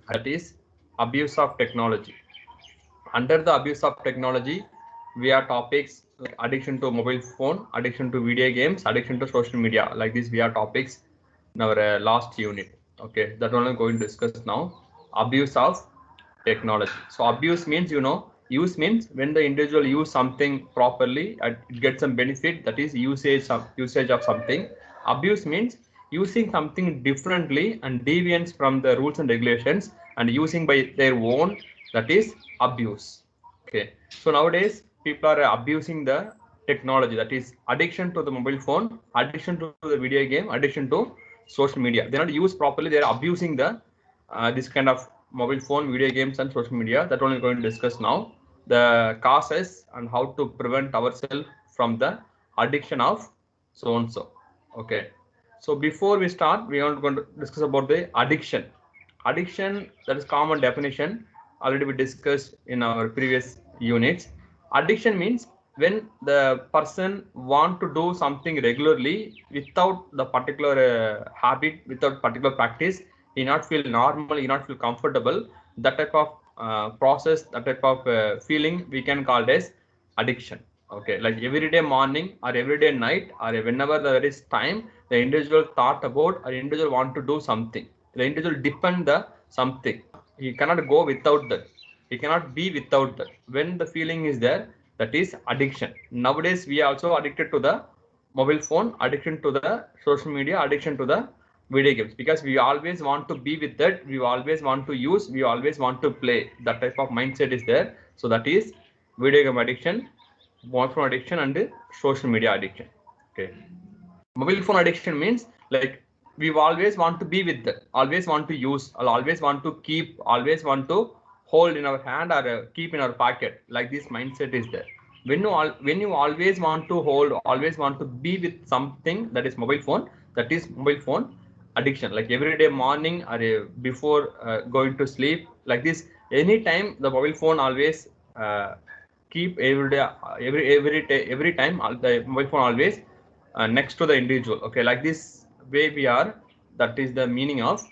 That is abuse of technology. Under the abuse of technology, we have topics like addiction to mobile phone, addiction to video games, addiction to social media. Like this, we have topics in our last unit. Okay, that one I'm going to discuss now. Abuse of technology. So abuse means, use means when the individual use something properly, it gets some benefit. That is usage of something. Abuse means using something differently and deviance from the rules and regulations and using by their own. That is abuse. Okay. So nowadays people are abusing the technology. That is addiction to the mobile phone, addiction to the video game, addiction to social media. They're not used properly. They're abusing the this kind of mobile phone, video games, and social media. That only going to discuss now. The causes and how to prevent ourselves from the addiction of so and so. Okay. So before we start, we are going to discuss about the addiction. Addiction, that is common definition. Already we discussed in our previous units. Addiction means when the person want to do something regularly without the particular habit, without particular practice, he not feel normal, he not feel comfortable. That type of process, that type of feeling, we can call it as addiction. Okay, like every day morning or every day night or whenever there is time, the individual thought about or individual want to do something. The individual depend the something. He cannot go without that. He cannot be without that. When the feeling is there, that is addiction. Nowadays, we are also addicted to the mobile phone, addiction to the social media, addiction to the video games, because we always want to be with that, we always want to use, we always want to play. That type of mindset is there. So that is video game addiction, mobile phone addiction, and social media addiction. Okay. Mobile phone addiction means like we always want to be with that, always want to use, or always want to keep, always want to hold in our hand or keep in our pocket. Like this mindset is there. When you always want to hold, always want to be with something, that is mobile phone. That is mobile phone addiction. Like every day morning or before going to sleep, like this, anytime the mobile phone always keep every day, every time the mobile phone always next to the individual. Okay, like this way we are. That is the meaning of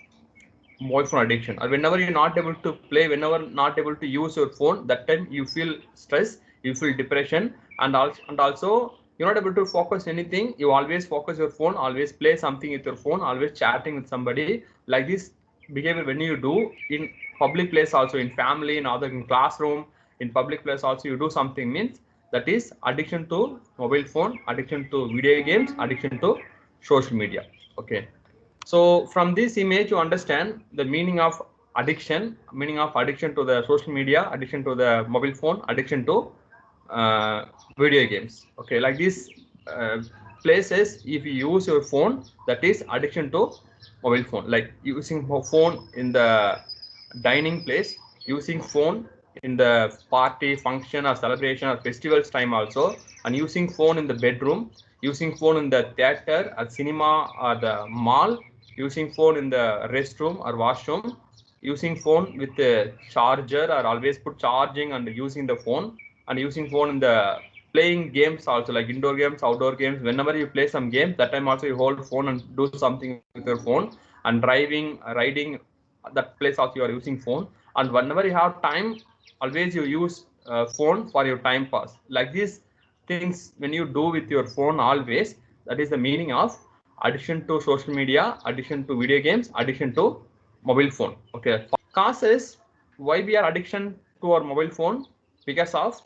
mobile phone addiction. Or whenever you're not able to play, whenever not able to use your phone, that time you feel stress, you feel depression, and also you're not able to focus anything. You always focus your phone, always play something with your phone, always chatting with somebody. Like this behavior when you do in public place, also in family, in other, in classroom, in public place also you do something, means that is addiction to mobile phone, addiction to video games, addiction to social media. Okay. So from this image, you understand the meaning of addiction to the social media, addiction to the mobile phone, addiction to video games. Okay, like these uh, places, if you use your phone, that is addiction to mobile phone. Like using phone in the dining place, using phone in the party, function, or celebration, or festivals time also, and using phone in the bedroom, using phone in the theater or cinema or the mall, using phone in the restroom or washroom, using phone with the charger or always put charging and using the phone, and using phone in the playing games also, like indoor games, outdoor games. Whenever you play some games, that time also you hold phone and do something with your phone. And driving, riding, that place also you are using phone. And whenever you have time, always you use phone for your time pass. Like these things when you do with your phone always, that is the meaning of addiction to social media, addiction to video games, addiction to mobile phone. Okay. Causes why we are addiction to our mobile phone, because of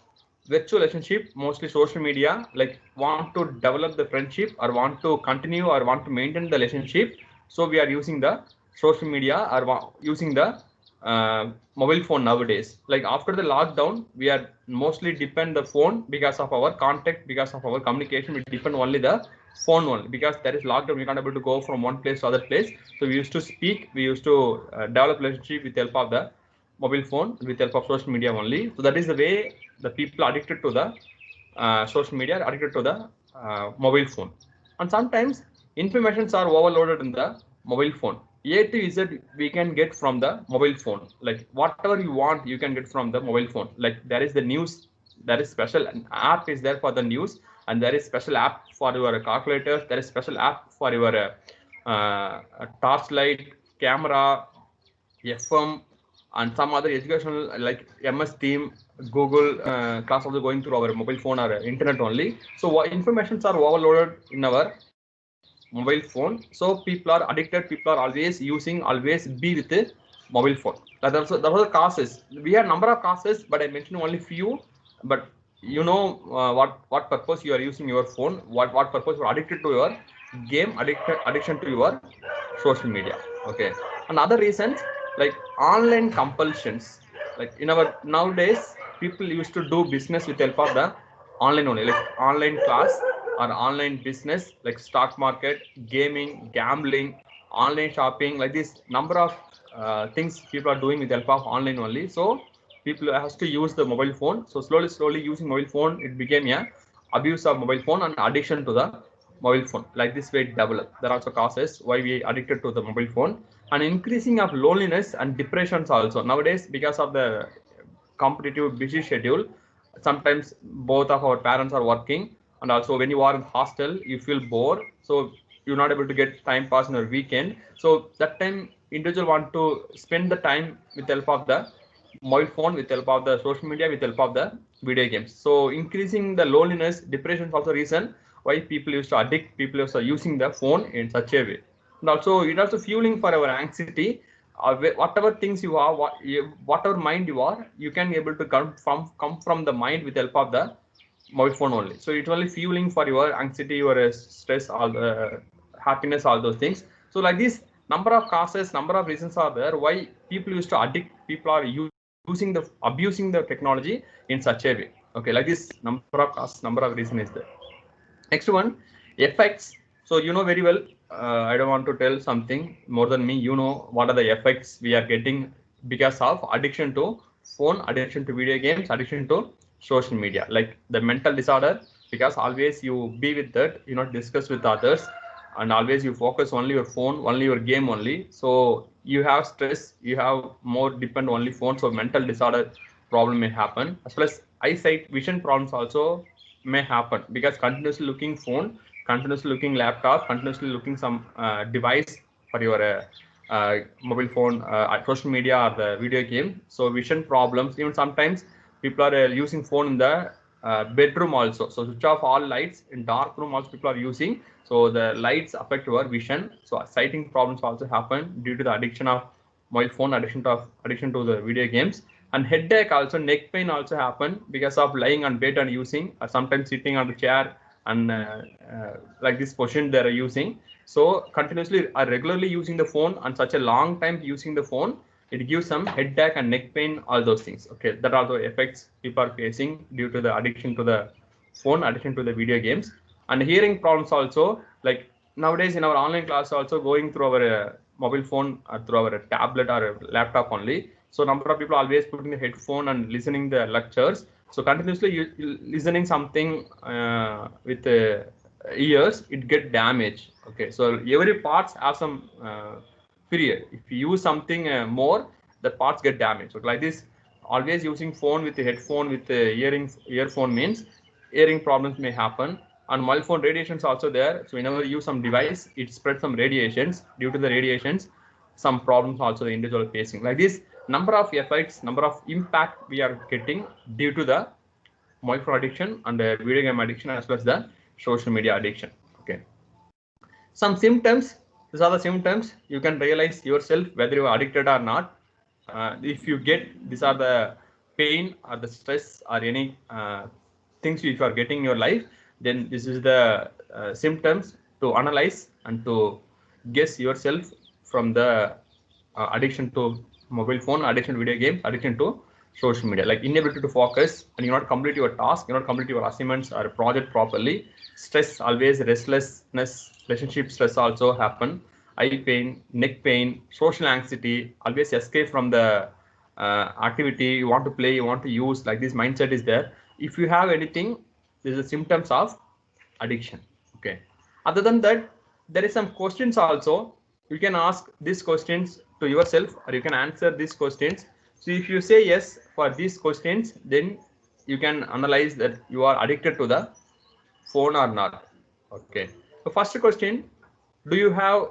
virtual relationship, mostly social media, like want to develop the friendship or want to continue or want to maintain the relationship. So we are using the social media or using the mobile phone nowadays. Like after the lockdown, we are mostly depend the phone because of our contact, because of our communication. We depend only the phone only, because there is lockdown. We can't able to go from one place to other place. So we used to speak. We used to develop relationship with help of the mobile phone, with help of social media only. So that is the way the people addicted to the social media, addicted to the mobile phone. And sometimes informations are overloaded in the mobile phone. A to Z we can get from the mobile phone. Like whatever you want, you can get from the mobile phone. Like there is the news, there is special app is there for the news, and there is special app for your calculators. There is special app for your torchlight, camera, FM. and some other educational like MS Team, Google class also going through our mobile phone or internet only. So informations are overloaded in our mobile phone. So people are addicted. People are always be with the mobile phone. That was the causes. We had number of causes, but I mentioned only few. But you know what purpose you are using your phone, what purpose you are addicted to your game, addiction to your social media. Okay, and other reasons like online compulsions. Like in our nowadays, people used to do business with help of the online only, like online class or online business, like stock market, gaming, gambling, online shopping. Like this number of things people are doing with help of online only. So people has to use the mobile phone. So slowly using mobile phone, it became a abuse of mobile phone and addiction to the mobile phone. Like this way it developed. There are also causes why we addicted to the mobile phone, and increasing of loneliness and depressions also nowadays because of the competitive busy schedule. Sometimes both of our parents are working, and also when you are in hostel you feel bored, so you're not able to get time pass in your weekend. So that time individual want to spend the time with help of the mobile phone, with help of the social media, with help of the video games. So increasing the loneliness, depression is also reason why people used to addict, people used to using the phone in such a way. And also it also fueling for our anxiety. Whatever things you are, whatever mind you are, you can able to come from the mind with help of the mobile phone only. So it's only fueling for your anxiety, your stress, all the happiness, all those things. So like this number of causes, number of reasons are there why people used to addict, people are abusing the technology in such a way. Okay, like this number of causes, number of reason is there. Next one, effects. So you know very well, I don't want to tell something more than me. You know what are the effects we are getting because of addiction to phone, addiction to video games, addiction to social media, like the mental disorder. Because always you be with that, you not discuss with others, and always you focus only your phone, only your game only. So you have stress, you have more depend only phone. So mental disorder problem may happen, as well as eyesight, vision problems also may happen because continuously looking phone, continuously looking laptop, continuously looking some device for your mobile phone, social media or the video game. So vision problems, even sometimes people are using phone in the bedroom also. So switch off all lights in dark room also people are using. So the lights affect your vision. So sighting problems also happen due to the addiction of mobile phone, addiction to the video games. And headache also, neck pain also happen because of lying on bed and using, or sometimes sitting on the chair and like this position they are using. So continuously are regularly using the phone and such a long time using the phone, it gives some headache and neck pain, all those things. Okay, that are the effects people are facing due to the addiction to the phone, addiction to the video games. And hearing problems also, like nowadays in our online class also going through our mobile phone or through our tablet or laptop only. So number of people always putting the headphone and listening the lectures. So continuously you listening something with ears, it get damaged. Okay, so every parts have some period. If you use something more, the parts get damaged. So like this, always using phone with the headphone with the earphone means hearing problems may happen. And mobile phone radiations also there. So whenever you use some device, it spreads some radiations. Due to the radiations, some problems also the individual facing. Like this, number of effects, number of impact we are getting due to the mobile phone addiction and the video game addiction, as well as the social media addiction. Okay. Some symptoms. These are the symptoms. You can realize yourself whether you are addicted or not. If you get, these are the pain or the stress or any things which you are getting in your life, then this is the symptoms to analyze and to guess yourself from the addiction to mobile phone, addiction to video games, addiction to social media, like inability to focus and you not complete your task, you not complete your assignments or project properly, stress, always restlessness, relationship stress also happen, eye pain, neck pain, social anxiety, always escape from the activity you want to play, you want to use, like this mindset is there. If you have anything, this is symptoms of addiction. Okay, other than that, there is some questions also. You can ask these questions to yourself or you can answer these questions. So if you say yes for these questions, then you can analyze that you are addicted to the phone or not. Okay, so first question, do you have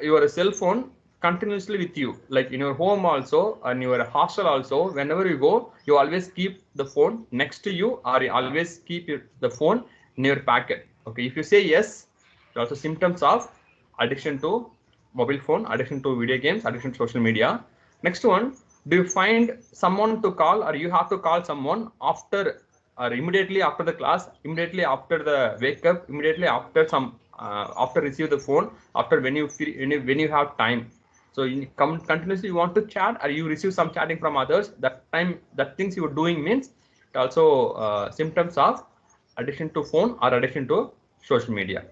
your cell phone continuously with you, like in your home also and your hostel also. Whenever you go, you always keep the phone next to you, or you always keep the phone in your pocket. Okay, if you say yes, also symptoms of addiction to mobile phone, addiction to video games, addiction to social media. Next one, do you find someone to call, or you have to call someone after or immediately after the class, immediately after the wake up, immediately after some after receive the phone, after when you feel when you have time. So you come continuously you want to chat, or you receive some chatting from others. That time, that things you are doing means it also symptoms of addiction to phone or addiction to social media.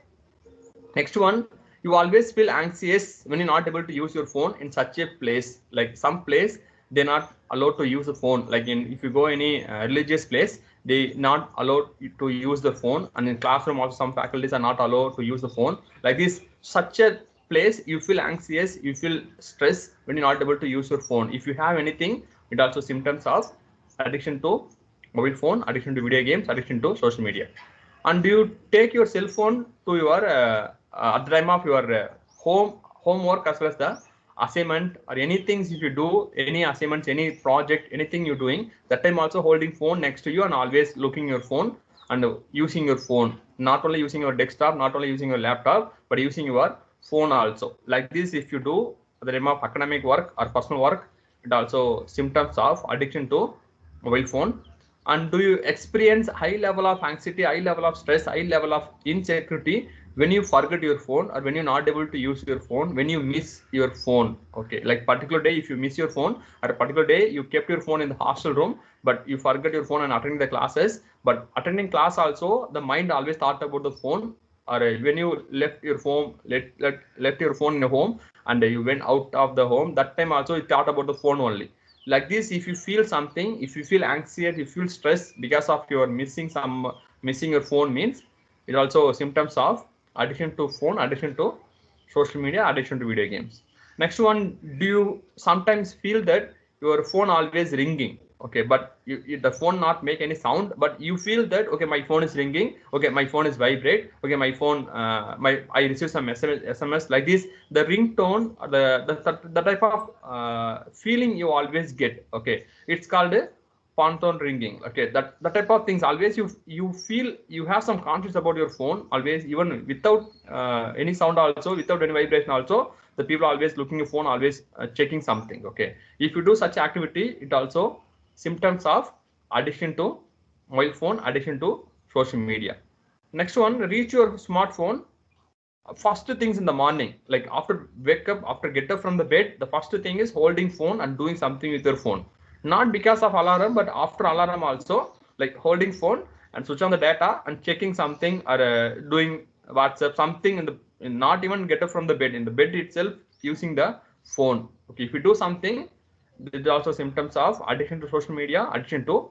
Next one, you always feel anxious when you're not able to use your phone in such a place, like some place they're not allowed to use the phone. Like in, if you go any religious place, they not allowed to use the phone, and in classroom also some faculties are not allowed to use the phone. Like this, such a place, you feel anxious, you feel stress when you're not able to use your phone. If you have anything, it also symptoms of addiction to mobile phone, addiction to video games, addiction to social media. And do you take your cell phone to your at the time of your homework, as well as the assignment or anything? If you do any assignments, any project, anything you're doing, that time also holding phone next to you and always looking your phone and using your phone, not only using your desktop, not only using your laptop, but using your phone also. Like this, if you do at the time of academic work or personal work, it also symptoms of addiction to mobile phone. And do you experience high level of anxiety, high level of stress, high level of insecurity when you forget your phone, or when you're not able to use your phone, when you miss your phone? Okay, like particular day, if you miss your phone, or a particular day you kept your phone in the hostel room, but you forget your phone and attending the classes. But attending class also, the mind always thought about the phone. Or when you left your phone, left your phone in the home, and you went out of the home, that time also you thought about the phone only. Like this, if you feel something, if you feel anxious, if you feel stress because of your missing your phone means, it also symptoms of addiction to phone, addiction to social media, addiction to video games. Next one, do you sometimes feel that your phone always ringing? Okay, but the phone not make any sound, but you feel that, okay, my phone is ringing, okay, my phone is vibrate, okay, my phone I receive some SMS. Like this, the ringtone, the type of feeling you always get. Okay, it's called a phantom ringing. Okay, that type of things always you feel you have some conscious about your phone always, even without any sound also, without any vibration also, the people always looking your phone, always checking something. Okay, if you do such activity, it also symptoms of addiction to mobile phone, addiction to social media. Next one, reach your smartphone first things in the morning, like after wake up, after get up from the bed, the first thing is holding phone and doing something with your phone. Not because of alarm, but after alarm also, like holding phone and switch on the data and checking something, or doing WhatsApp, something in the, not even get up from the bed, in the bed itself using the phone. Okay, if you do something, this is also symptoms of addiction to social media, addiction to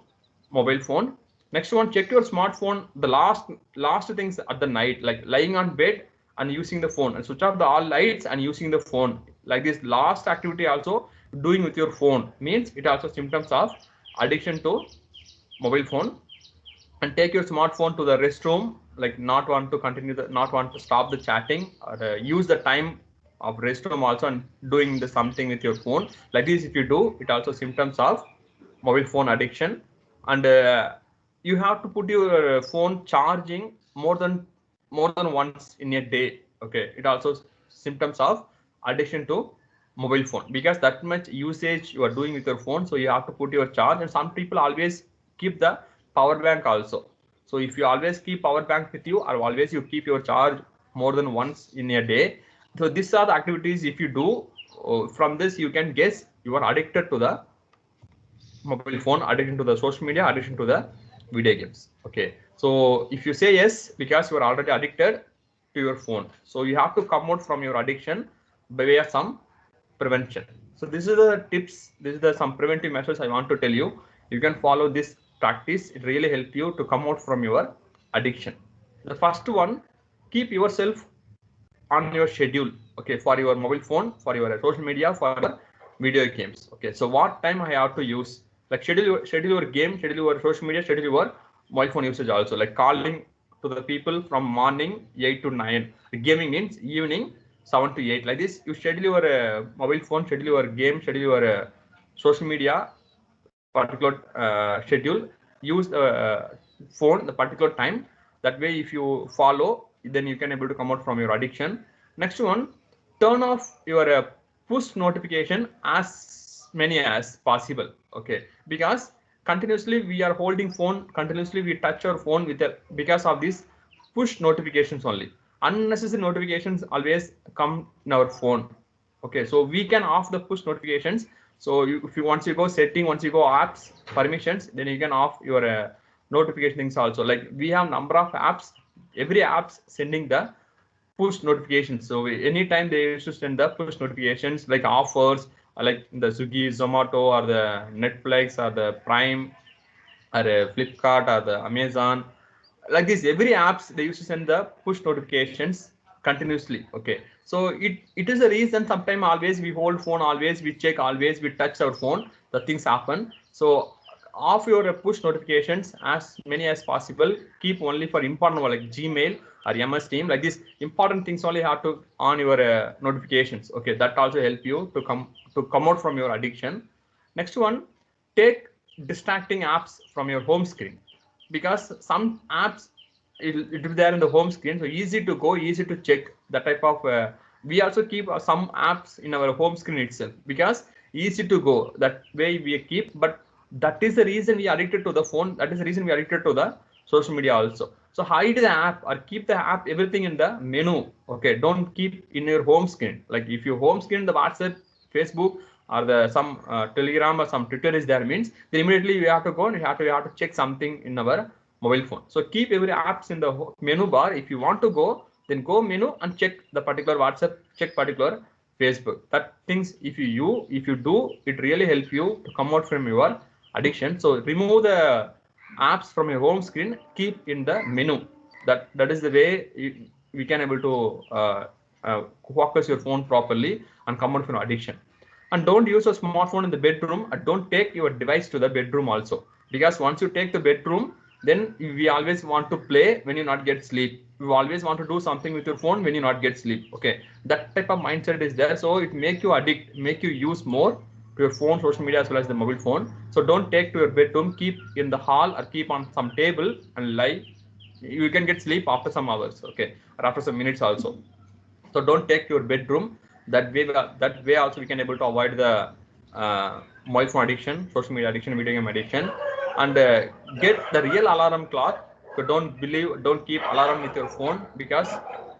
mobile phone. Next one, check your smartphone the last things at the night, like lying on bed and using the phone, and switch off the all lights and using the phone. Like this last activity also doing with your phone means it also symptoms of addiction to mobile phone. And take your smartphone to the restroom, like not want to continue the, not want to stop the chatting, or use the time of restroom also and doing the something with your phone. Like this, if you do, it also symptoms of mobile phone addiction. And you have to put your phone charging more than once in a day. Okay, it also symptoms of addiction to mobile phone, because that much usage you are doing with your phone, so you have to put your charge. And some people always keep the power bank also. So if you always keep power bank with you, or always you keep your charge more than once in a day, so these are the activities if you do. From this you can guess you are addicted to the mobile phone, addiction to the social media, addiction to the video games. Okay, so if you say yes, because you are already addicted to your phone, so you have to come out from your addiction by way of some prevention. So this is the tips, this is the some preventive measures I want to tell you. You can follow this practice, it really help you to come out from your addiction. The first one, keep yourself on your schedule. Okay, for your mobile phone, for your social media, for your video games. Okay, so what time I have to use, like schedule your game, schedule your social media, schedule your mobile phone usage also, like calling to the people from morning 8 to 9. The gaming means evening 7 to 8. Like this, you schedule your mobile phone, schedule your game, schedule your social media particular schedule. Use the phone the particular time. That way, if you follow, then you can able to come out from your addiction. Next one, turn off your push notification as many as possible. Okay, because continuously we are holding phone, continuously we touch our phone with because of these push notifications only. Unnecessary notifications always come in our phone. Okay, so we can off the push notifications. So if you once you go setting, once you go apps permissions, then you can off your notification things also. Like we have number of apps, every apps sending the push notifications. So anytime they used to send the push notifications like offers, like the Swiggy, Zomato, or the Netflix, or the Prime, or Flipkart, or the Amazon, like this, every apps they used to send the push notifications continuously. Okay, so it is a reason sometimes always we hold phone, always we check, always we touch our phone, the things happen. So off your push notifications as many as possible. Keep only for important like Gmail or MS Team, like this important things only have to on your notifications. Okay, that also help you to come out from your addiction. Next one, take distracting apps from your home screen, because some apps it will be there in the home screen, so easy to go, easy to check that type of we also keep some apps in our home screen itself because easy to go, that way we keep. But that is the reason we are addicted to the phone, that is the reason we are addicted to the social media also. So hide the app or keep the app everything in the menu. Okay, don't keep in your home screen. Like if your home screen the WhatsApp, Facebook, or the some Telegram or some Twitter is there, means then immediately we have to go and we have to check something in our mobile phone. So keep every apps in the menu bar. If you want to go, then go menu and check the particular WhatsApp, check particular Facebook. That things if you do, it really help you to come out from your addiction. So remove the apps from your home screen, keep in the menu. That is the way we can able to focus your phone properly and come out from addiction. And don't use a smartphone in the bedroom, and don't take your device to the bedroom also, because once you take the bedroom, then we always want to play when you not get sleep. You always want to do something with your phone when you not get sleep. Okay, that type of mindset is there, so it make you addict, make you use more to your phone, social media, as well as the mobile phone. So don't take to your bedroom, keep in the hall or keep on some table and lie. You can get sleep after some hours, okay, or after some minutes also. So don't take to your bedroom. That way also we can able to avoid the mobile phone addiction, social media addiction, video game addiction. And get the real alarm clock. So don't keep alarm with your phone, because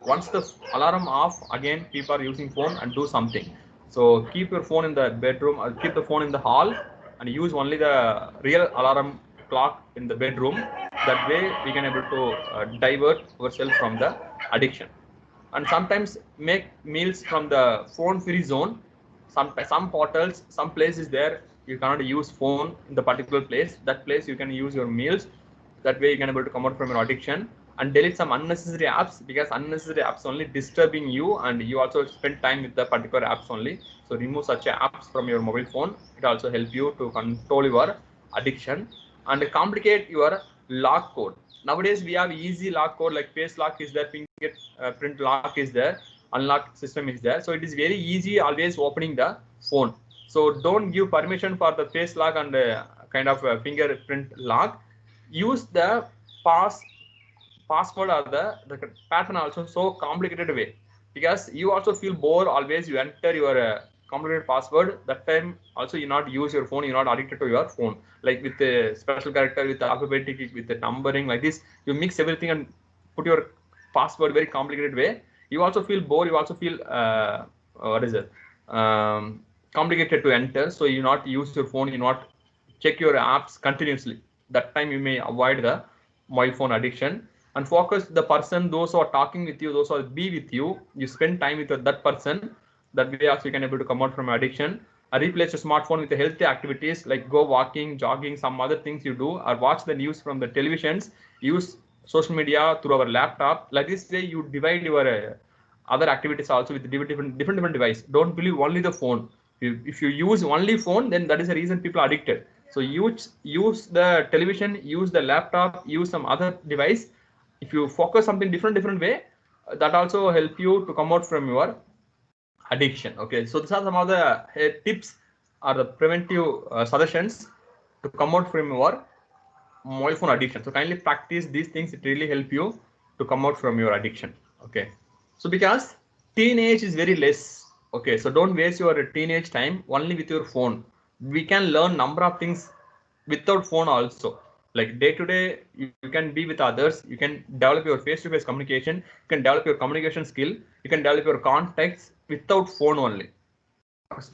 once the alarm off, again people are using phone and do something. So keep your phone in the bedroom or keep the phone in the hall and use only the real alarm clock in the bedroom. That way we can able to divert ourselves from the addiction. And sometimes make meals from the phone free zone. Some hotels, some places there you cannot use phone in the particular place. That place you can use your meals. That way you can able to come out from your addiction. And delete some unnecessary apps, because unnecessary apps only disturbing you, and you also spend time with the particular apps only. So remove such apps from your mobile phone. It also help you to control your addiction. And complicate your lock code. Nowadays we have easy lock code, like face lock is there, fingerprint lock is there, unlock system is there. So it is very easy always opening the phone. So don't give permission for the face lock and kind of fingerprint lock. Use the password or the pattern also so complicated way, because you also feel bored always you enter your complicated password. That time also you not use your phone, you're not addicted to your phone, like with the special character, with the alphabetic, with the numbering, like this you mix everything and put your password very complicated way. You also feel bored, you also feel what is it, complicated to enter. So you not use your phone, you not check your apps continuously. That time you may avoid the mobile phone addiction. And focus the person, those who are talking with you, those who are be with you, you spend time with that person. That way also you can able to come out from addiction. Replace your smartphone with the healthy activities, like go walking, jogging, some other things you do, or watch the news from the televisions. Use social media through our laptop. Like this way you divide your other activities also with different device. Don't believe only the phone. If you use only phone, then that is the reason people are addicted. So use the television, use the laptop, use some other device. If you focus something different way, that also help you to come out from your addiction. Okay, so these are some of the tips or the preventive suggestions to come out from your mobile phone addiction. So kindly practice these things. It really help you to come out from your addiction. Okay, so because teenage is very less. Okay, so don't waste your teenage time only with your phone. We can learn number of things without phone also. Like day to day, you can be with others. You can develop your face-to-face communication. You can develop your communication skill. You can develop your contacts without phone only.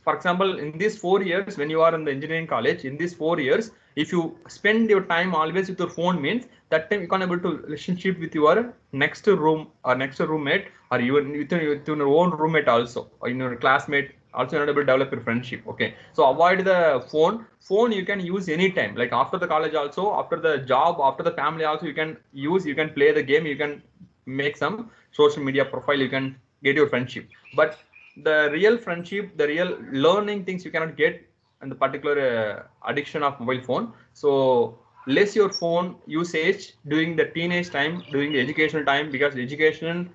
For example, in these 4 years, when you are in the engineering college, in these 4 years, if you spend your time always with your phone, means that time you can't able to relationship with your next room or next roommate, or even with your own roommate also, or in your classmate also, you're not able to develop your friendship. Okay, so avoid the phone you can use anytime, like after the college also, after the job, after the family also, you can use, you can play the game, you can make some social media profile, you can get your friendship. But the real friendship, the real learning things you cannot get in the particular addiction of mobile phone. So less your phone usage during the teenage time, during the educational time, because the education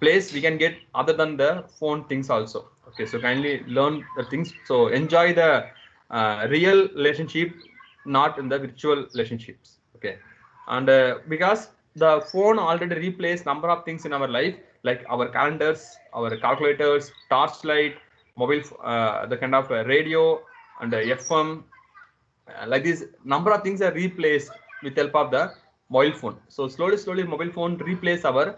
place we can get other than the phone things also. Okay, so kindly learn the things. So enjoy the real relationship, not in the virtual relationships. Okay, and because the phone already replaced number of things in our life, like our calendars, our calculators, torchlight, mobile, the kind of radio and FM, like this number of things are replaced with help of the mobile phone. So slowly mobile phone replace our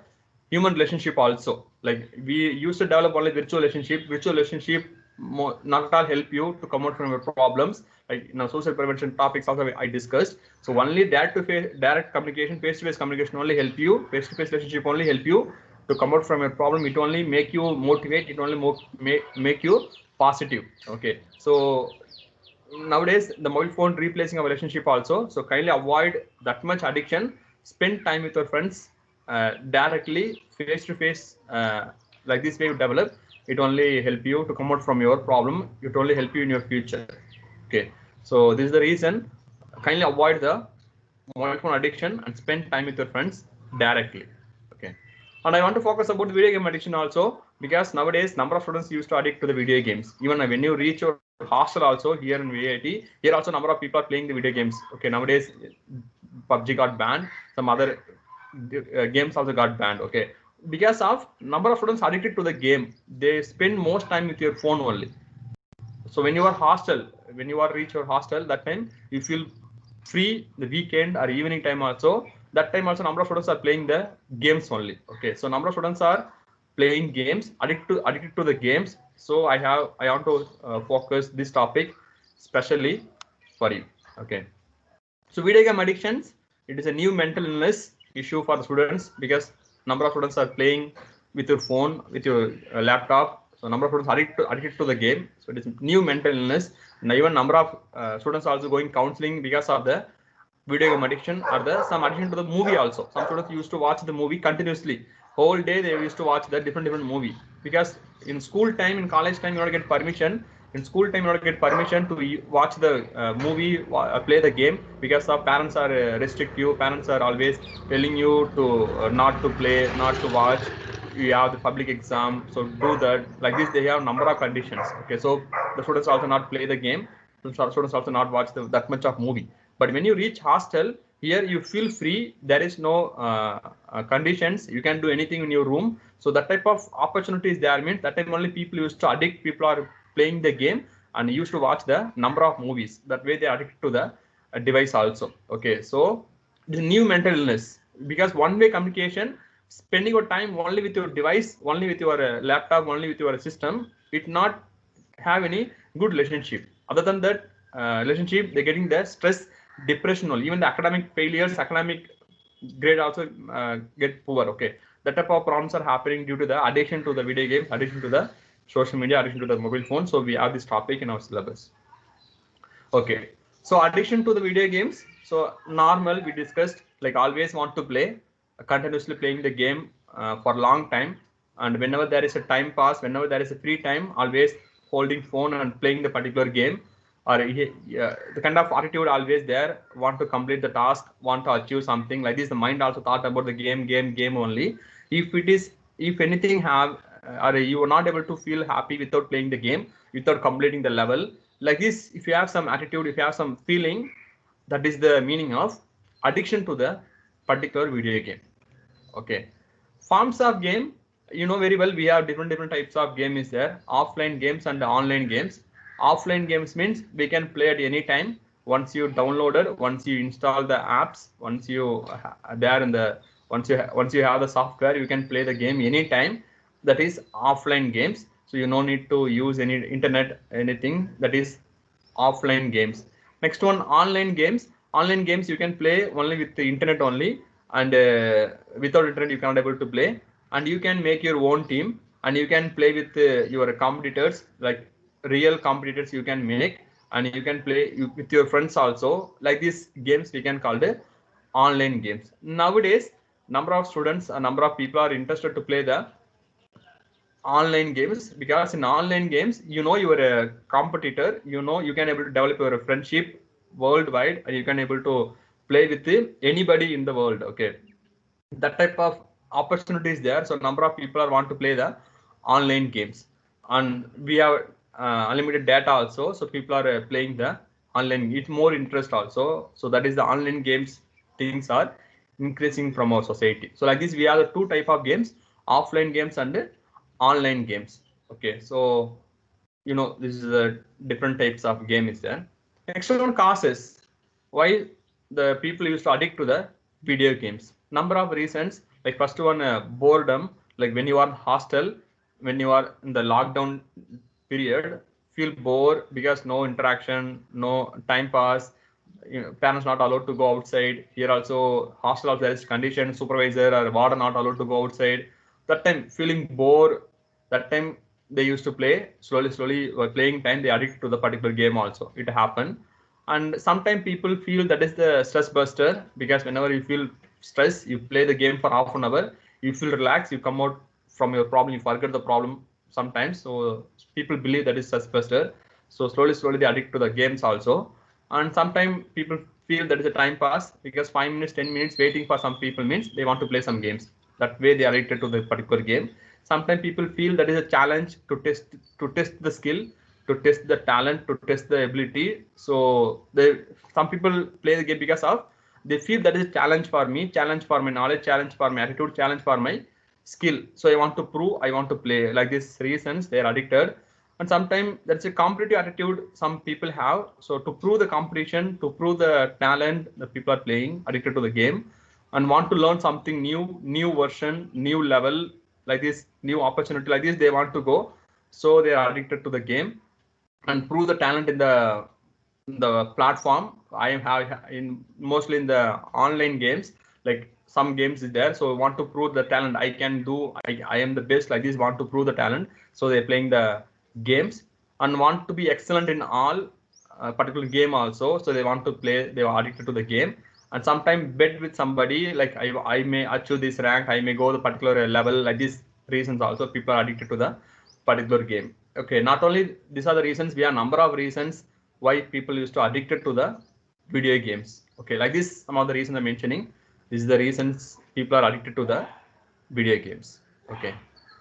human relationship also. Like we used to develop only virtual relationship not at all help you to come out from your problems. Like social prevention topics also I discussed. So only that to face direct communication, face-to-face communication only help you, face-to-face relationship only help you to come out from your problem. It only make you motivate, it only make you positive. Okay, so nowadays the mobile phone replacing our relationship also. So kindly avoid that much addiction. Spend time with your friends directly, face to face. Like this way you develop, it only help you to come out from your problem, it only help you in your future. Okay, so this is the reason. Kindly avoid the mobile phone addiction and spend time with your friends directly. Okay, and I want to focus about video game addiction also, because nowadays number of students used to addict to the video games. Even when you reach your hostel also here in VIT, here also number of people are playing the video games. Okay, nowadays PUBG got banned, some other games also got banned. Okay, because of number of students addicted to the game, they spend most time with your phone only. So when you are hostel, when you are reach your hostel, that time you feel free the weekend or evening time also. That time also number of students are playing the games only. Okay, so number of students are playing games, addicted to the games. So I want to focus this topic specially for you. Okay, so video game addictions, it is a new mental illness issue for the students, because number of students are playing with your phone, with your laptop. So number of students addicted to the game. So it is new mental illness. And even number of students also going counseling because of the video game addiction, or the some addiction to the movie also. Some students used to watch the movie continuously. Whole day they used to watch the different movie, because in school time, in college time, you want to get permission. In school time, you want to get permission to watch the movie, play the game, because the parents are restrict you. Parents are always telling you to not to play, not to watch. You have the public exam, so do that. Like this, they have number of conditions. Okay, so the students also not play the game. The students also not watch that much of movie. But when you reach hostel, here you feel free. There is no conditions. You can do anything in your room. So that type of opportunity is there. Means that time only people used to addict. People are playing the game and used to watch the number of movies. That way they are addicted to the device also. Okay, so the new mental illness, because one-way communication, spending your time only with your device, only with your laptop, only with your system, it not have any good relationship. Other than that relationship, they're getting the stress, depression, even the academic failures, academic grade also get poor. Okay, that type of problems are happening due to the addiction to the video games, addiction to the social media, addiction to the mobile phone. So we have this topic in our syllabus. Okay, so addiction to the video games. So normal, we discussed, like always want to play, continuously playing the game for a long time, and whenever there is a time pass, whenever there is a free time, always holding phone and playing the particular game, or the kind of attitude always there, want to complete the task, want to achieve something like this. The mind also thought about the game only. If anything have or you are not able to feel happy without playing the game, without completing the level. Like this, if you have some attitude, if you have some feeling, that is the meaning of addiction to the particular video game. Okay, forms of game, you know very well, we have different types of game is there, offline games and online games. Offline games means we can play at any time. Once you downloaded, once you install the apps, once you there in the once you have the software, you can play the game anytime. That is offline games. So you no need to use any internet, anything. That is offline games. Next one, online games. Online games you can play only with the internet only, and without internet you cannot able to play. And you can make your own team, and you can play with your competitors, like real competitors you can make, and you can play with your friends also. Like these games we can call the online games. Nowadays, number of students, a number of people are interested to play the online games, because in online games, you know, you are a competitor, you know, you can able to develop your friendship worldwide, and you can able to play with anybody in the world. Okay, that type of opportunities there. So number of people are want to play the online games, and we have unlimited data also, so people are playing the online, it's more interest also. So that is the online games, things are increasing from our society. So like this, we have the two type of games, offline games and online games. Okay, so you know, this is the different types of game is there. Next one, causes why the people used to addict to the video games. Number of reasons. Like first one, boredom. Like when you are hostel, when you are in the lockdown period, feel bored because no interaction, no time pass. You know, parents not allowed to go outside. Here also hostel also there is condition, supervisor or warden not allowed to go outside. That time feeling bored. That time they used to play slowly while playing time they addict to the particular game also, it happened. And sometimes people feel that is the stress buster, because whenever you feel stress, you play the game for half an hour, you feel relaxed, you come out from your problem, you forget the problem sometimes. So people believe that is stress buster, so slowly they addict to the games also. And sometimes people feel that is a time pass, because 5 minutes 10 minutes waiting for some people means they want to play some games, that way they are addicted to the particular game. Sometimes people feel that is a challenge to test the skill, to test the talent, to test the ability. So some people play the game because of they feel that is a challenge for me, challenge for my knowledge, challenge for my attitude, challenge for my skill. So I want to prove, I want to play. Like these reasons they are addicted. And sometimes that's a competitive attitude some people have. So to prove the competition, to prove the talent, the people are playing addicted to the game and want to learn something new, new version, new level, like this new opportunity, like this they want to go. So they are addicted to the game and prove the talent in the platform. I have in mostly in the online games, like some games is there, so want to prove the talent, I can do, I am the best, like this want to prove the talent. So they're playing the games and want to be excellent in all particular game also. So they want to play, they are addicted to the game. And sometimes bet with somebody, like I may achieve this rank, I may go the particular level, like these reasons also people are addicted to the particular game. Okay, not only these are the reasons, we have number of reasons why people used to addicted to the video games. Okay, like this, some of the reasons I'm mentioning, this is the reasons people are addicted to the video games. Okay,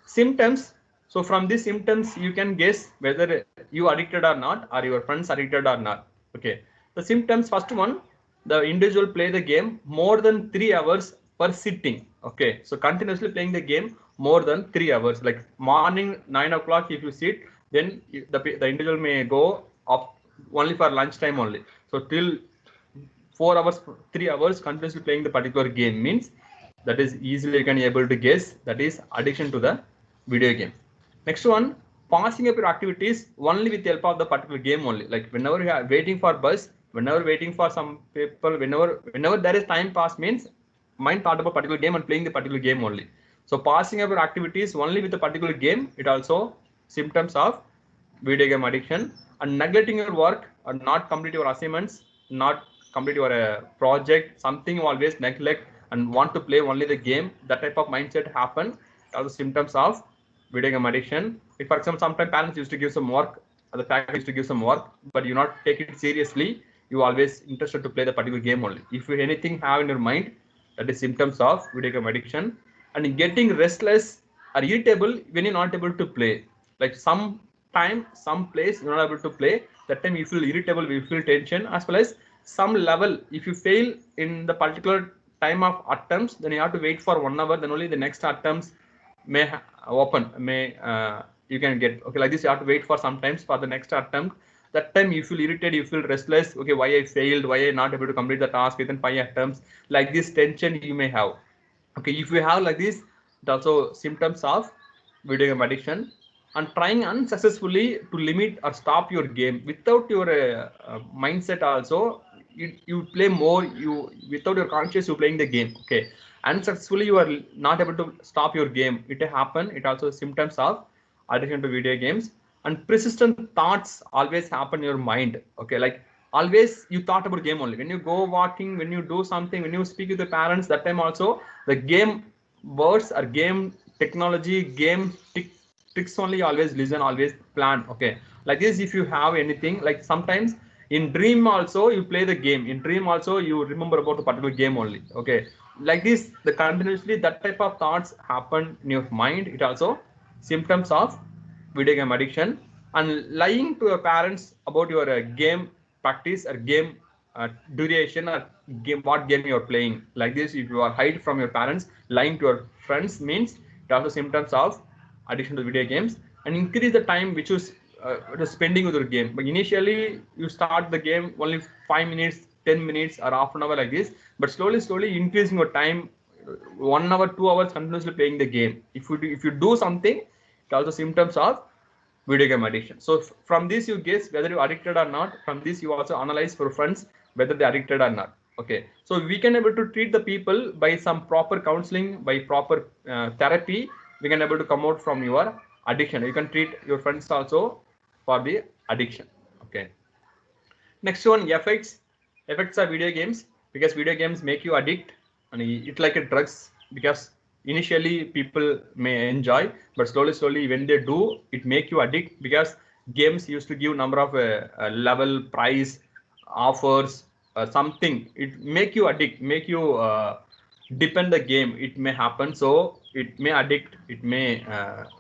symptoms. So from these symptoms you can guess whether you addicted or not, or your friends addicted or not. Okay, the symptoms, first one, the individual play the game more than 3 hours per sitting. Okay, so continuously playing the game more than 3 hours, like morning 9 o'clock if you sit, then the individual may go up only for lunch time only. So till 4 hours, 3 hours continuously playing the particular game means, that is easily you can able to guess, that is addiction to the video game. Next one, passing up your activities only with the help of the particular game only. Like whenever you are waiting for bus, whenever waiting for some people, whenever there is time pass means mind thought about particular game and playing the particular game only. So passing up your activities only with the particular game, it also symptoms of video game addiction. And neglecting your work or not complete your assignments, not complete your project, something you always neglect and want to play only the game, that type of mindset happen, also symptoms of video game addiction. If for example sometimes parents used to give some work, or the faculty used to give some work, but you not take it seriously, you always interested to play the particular game only. If you anything have in your mind, that is symptoms of video game addiction. And getting restless are irritable when you're not able to play. Like some time, some place you're not able to play. That time you feel irritable, you feel tension, as well as some level. If you fail in the particular time of attempts, then you have to wait for 1 hour. Then only the next attempts may open. You can get. Okay, like this you have to wait for sometimes for the next attempt. That time you feel irritated, you feel restless. Okay, why I failed? Why I not able to complete the task within 5 attempts? Like this tension you may have. Okay, if you have like this, it also symptoms of video game addiction. And trying unsuccessfully to limit or stop your game without your mindset also, you play more, you without your conscious you playing the game. Okay, unsuccessfully you are not able to stop your game, it happen. It also symptoms of addiction to video games. And persistent thoughts always happen in your mind. Okay, like always you thought about game only when you go walking, when you do something, when you speak with the parents, that time also the game words or game technology, game tricks only always listen, always plan. Okay, like this if you have anything, like sometimes in dream also you play the game, in dream also you remember about a particular game only. Okay, like this the continuously that type of thoughts happen in your mind. It also symptoms of video game addiction. And lying to your parents about your game practice or game duration or game, what game you are playing. Like this if you are hide from your parents, lying to your friends means it also symptoms of addiction to video games. And increase the time which is spending with your game. But initially you start the game only 5 minutes, 10 minutes or half an hour like this, but slowly increasing your time 1 hour, 2 hours continuously playing the game. If you do something, it also symptoms of video game addiction. So from this you guess whether you addicted or not. From this you also analyze for friends whether they addicted or not. Okay, so we can able to treat the people by some proper counseling, by proper therapy. We can able to come out from your addiction. You can treat your friends also for the addiction. Okay, next one, effects of video games. Because video games make you addict and it like a drugs. Because initially people may enjoy, but slowly when they do, it make you addict. Because games used to give number of level price offers, something it make you addict, make you depend the game. It may happen, so it may addict, it may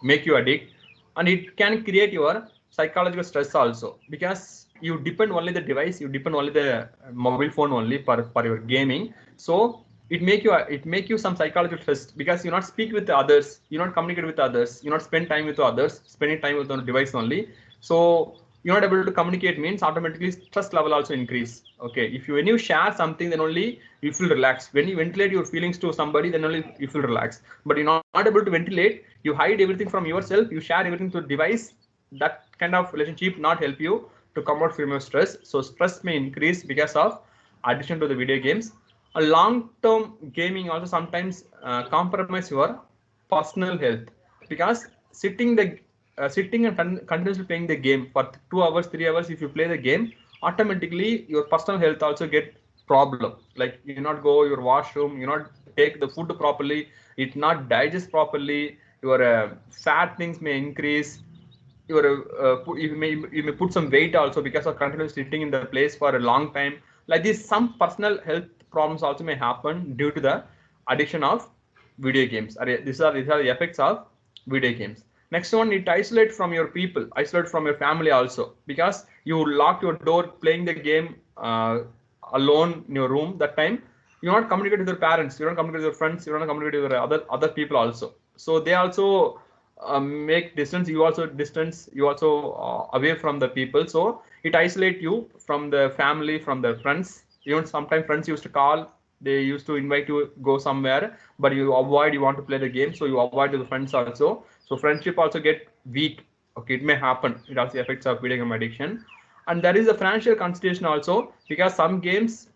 make you addict. And it can create your psychological stress also. Because you depend only the device, you depend only the mobile phone only for your gaming. So it make you some psychological stress. Because you not speak with others, you not communicate with others, you not spend time with others, spending time with the device only. So you're not able to communicate means automatically stress level also increase. Okay, when you share something, then only you feel relaxed. When you ventilate your feelings to somebody, then only you feel relaxed. But you're not able to ventilate, you hide everything from yourself, you share everything to the device. That kind of relationship not help you to come out from your stress. So stress may increase because of addiction to the video games. A long-term gaming also sometimes compromise your personal health. Because sitting and continuously playing the game for 2 hours, 3 hours, if you play the game, automatically your personal health also get problem. Like you not go your washroom, you not take the food properly, it not digest properly, your fat things may increase, your you may put some weight also because of continuously sitting in the place for a long time. Like this some personal health problems also may happen due to the addiction of video games. These are the effects of video games. Next one, it isolate from your people, isolate from your family also. Because you lock your door playing the game alone in your room. That time you not communicate with your parents, you don't communicate with your friends, you don't communicate with your other people also. So they also make distance, you also distance, you also away from the people. So it isolate you from the family, from the friends. Even sometimes friends used to call, they used to invite you go somewhere, but you avoid, you want to play the game, so you avoid the friends also. So friendship also get weak. Okay, it may happen. It also affects our video game addiction. And there is a financial consideration also. Because some games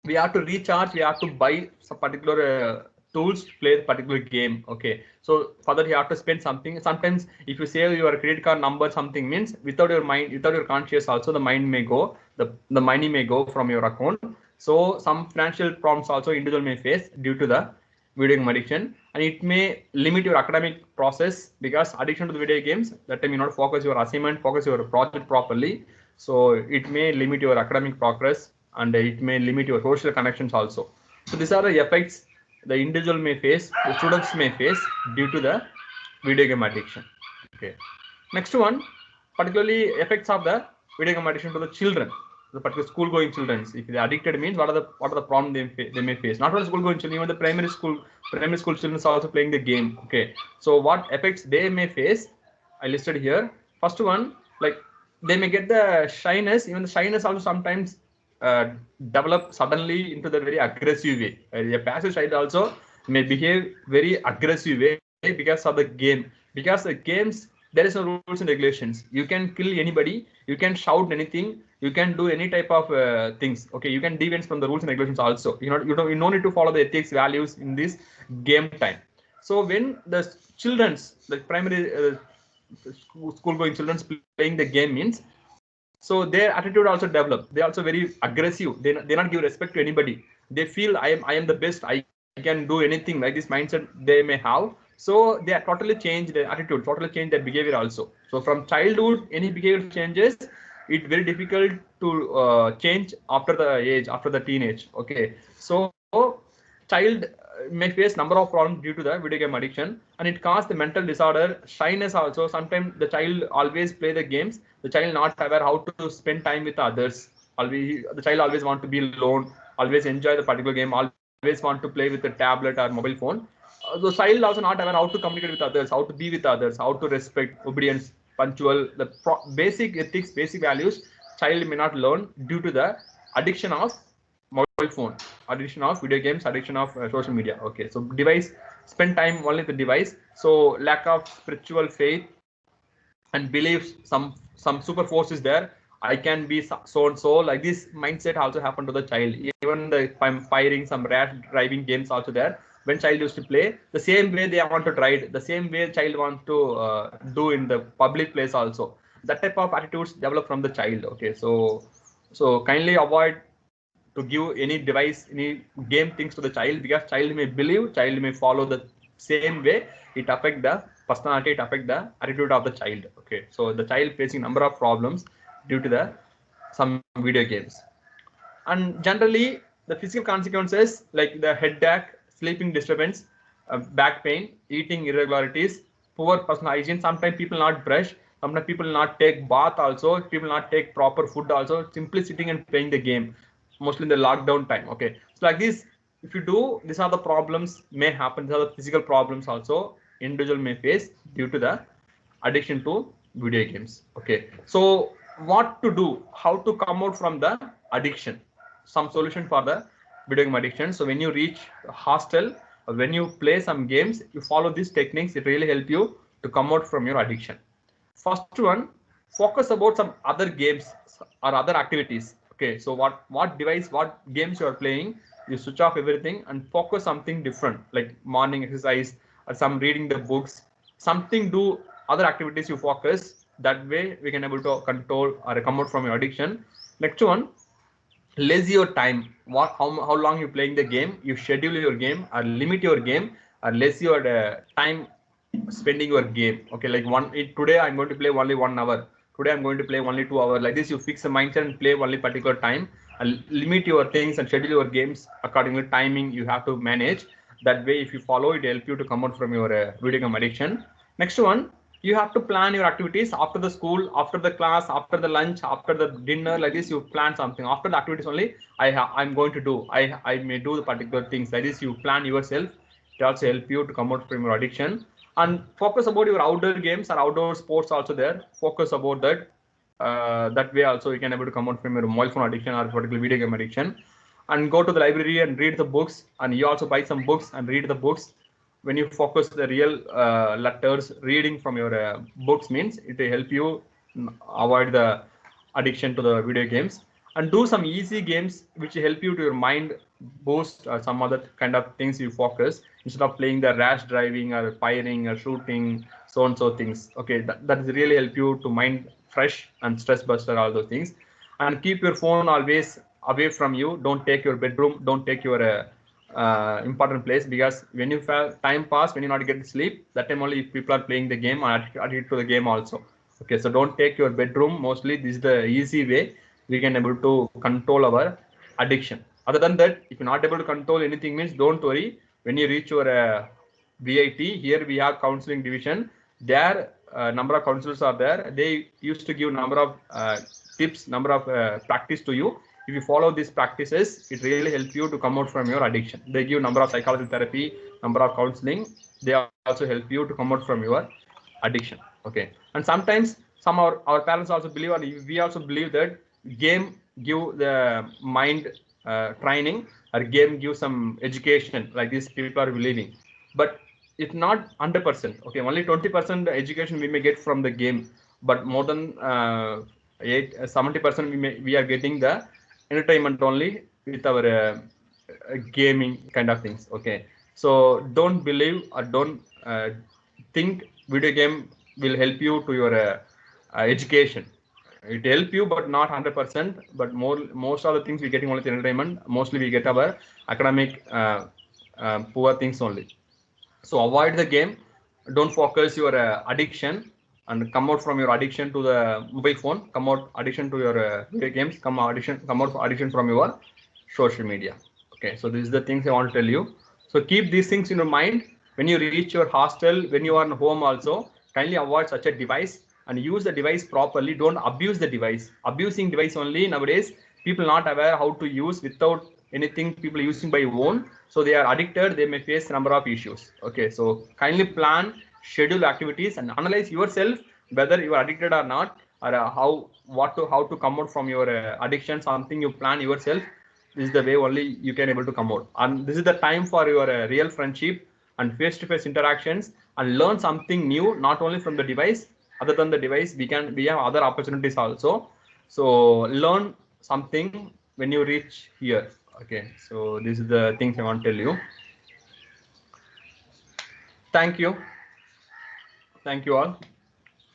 we have to recharge, we have to buy some particular tools to play the particular game. Okay, so for that you have to spend something. Sometimes if you save your credit card number, something means without your mind, without your conscious also, the mind may go, the money may go from your account. So some financial problems also individual may face due to the video game addiction. And it may limit your academic process. Because addiction to the video games, that time you not focus your assignment, focus your project properly. So it may limit your academic progress, and it may limit your social connections also. So these are the effects the individual may face, the students may face due to the video game addiction. Okay. Next one, particularly effects of the video game addiction to the children, the particular school going children. If they are means what are the problem they may face. Not only school going children, even the primary school children are also playing the game. Okay. So what effects they may face, I listed here. First one, like they may get the shyness. Even the shyness also sometimes develop suddenly into the very aggressive way. A passive child also may behave very aggressive way because of the game. Because the games, there is no rules and regulations. You can kill anybody. You can shout anything. You can do any type of things. Okay, you can deviate from the rules and regulations also. You no need to follow the ethics values in this game time. So when the children's, the primary school going children playing the game means, so their attitude also develop. They also very aggressive. They not give respect to anybody. They feel I am the best. I can do anything. Like this mindset they may have. So they are totally change their attitude, totally change their behavior also. So from childhood, any behavior changes, it's very difficult to change after the age, after the teenage. Okay, so child may face number of problems due to the video game addiction, and it causes the mental disorder, shyness also. Sometimes the child always play the games, the child not aware how to spend time with others. Always the child always want to be alone, always enjoy the particular game, always want to play with the tablet or mobile phone. The child also not aware how to communicate with others, how to be with others, how to respect, obedience, punctual, the basic ethics, basic values. Child may not learn due to the addiction of mobile phone, addiction of video games, addiction of social media. Okay, so device, spend time only the device. So lack of spiritual faith and beliefs, some super force is there. I can be so and so. Like this mindset also happened to the child. Even the firing, some rash driving games also there. When child used to play, the same way they want to ride, the same way child wants to do in the public place also. That type of attitudes develop from the child. Okay, so kindly avoid to give any device, any game things to the child, because child may believe, child may follow the same way. It affect the personality, it affect the attitude of the child. Okay, so the child facing number of problems due to the some video games. And generally the physical consequences like the headache, sleeping disturbance, back pain, eating irregularities, poor personal hygiene. Sometimes people not brush, sometimes people not take bath also, people not take proper food also, simply sitting and playing the game, mostly in the lockdown time. Okay, so like this, if you do, these are the problems may happen. These are the physical problems also individual may face due to the addiction to video games. Okay, so what to do, how to come out from the addiction, some solution for the video game addiction. So when you reach hostel, when you play some games, you follow these techniques, it really help you to come out from your addiction. First one, focus about some other games or other activities. Okay, so what device, what games you are playing, you switch off everything and focus something different, like morning exercise or some reading the books, something, do other activities you focus. That way we can able to control or come out from your addiction. Next one, lazy your time. What, how long you playing the game, you schedule your game or limit your game, or lazy your time spending your game. Okay, like today I'm going to play only 1 hour, today I'm going to play only 2 hours. Like this you fix a mindset and play only particular time, and limit your things and schedule your games accordingly. Timing you have to manage. That way if you follow it, help you to come out from your video game addiction. Next one, you have to plan your activities after the school, after the class, after the lunch, after the dinner. Like this you plan something after the activities only. I'm going to do, I may do the particular things. Like this you plan yourself. It also help you to come out from your addiction. And focus about your outdoor games or outdoor sports also there. Focus about that. That way also you can able to come out from your mobile phone addiction or particular video game addiction. And go to the library and read the books, and you also buy some books and read the books. When you focus the real letters, reading from your books means it will help you avoid the addiction to the video games. And do some easy games which help you to your mind boost, or some other kind of things you focus, instead of playing the rash driving or firing or shooting, so and so things. Okay, that is really help you to mind fresh and stress buster, all those things. And keep your phone always away from you. Don't take your bedroom, don't take your important place, because when you time pass, when you not get sleep, that time only people are playing the game or addicted to the game also. Okay, so don't take your bedroom. Mostly this is the easy way we can able to control our addiction. Other than that, if you're not able to control anything means, don't worry. When you reach your VIT. Here we have counseling division. There number of counselors are there. They used to give number of tips, number of practice to you. If you follow these practices, it really helps you to come out from your addiction. They give number of psychological therapy, number of counseling. They also help you to come out from your addiction. Okay. And sometimes some our parents also believe, and we also believe that game give the mind training, or game give some education, like this people are believing. But it's not 100%. Okay, only 20% education we may get from the game, but more than 70% we are getting the entertainment only with our gaming kind of things. Okay, so don't believe or don't think video game will help you to your education. It help you, but not 100%. But most of the things we getting only the entertainment. Mostly we get our academic poor things only. So avoid the game. Don't focus your addiction, and come out from your addiction to the mobile phone. Come out addiction to your video games. Come out addiction from your social media. Okay, so this is the things I want to tell you. So keep these things in your mind when you reach your hostel, when you are in home also. Kindly avoid such a device and use the device properly. Don't abuse the device. Abusing device only nowadays, people not aware how to use without anything, people using by own, so they are addicted, they may face a number of issues. Okay, so kindly plan, schedule activities, and analyze yourself whether you are addicted or not, or how to come out from your addiction. Something you plan yourself. This is the way only you can able to come out, and this is the time for your real friendship and face-to-face interactions, and learn something new, not only from the device. Other than the device, we have other opportunities also. So learn something when you reach here. Okay, so this is the things I want to tell you. Thank you all.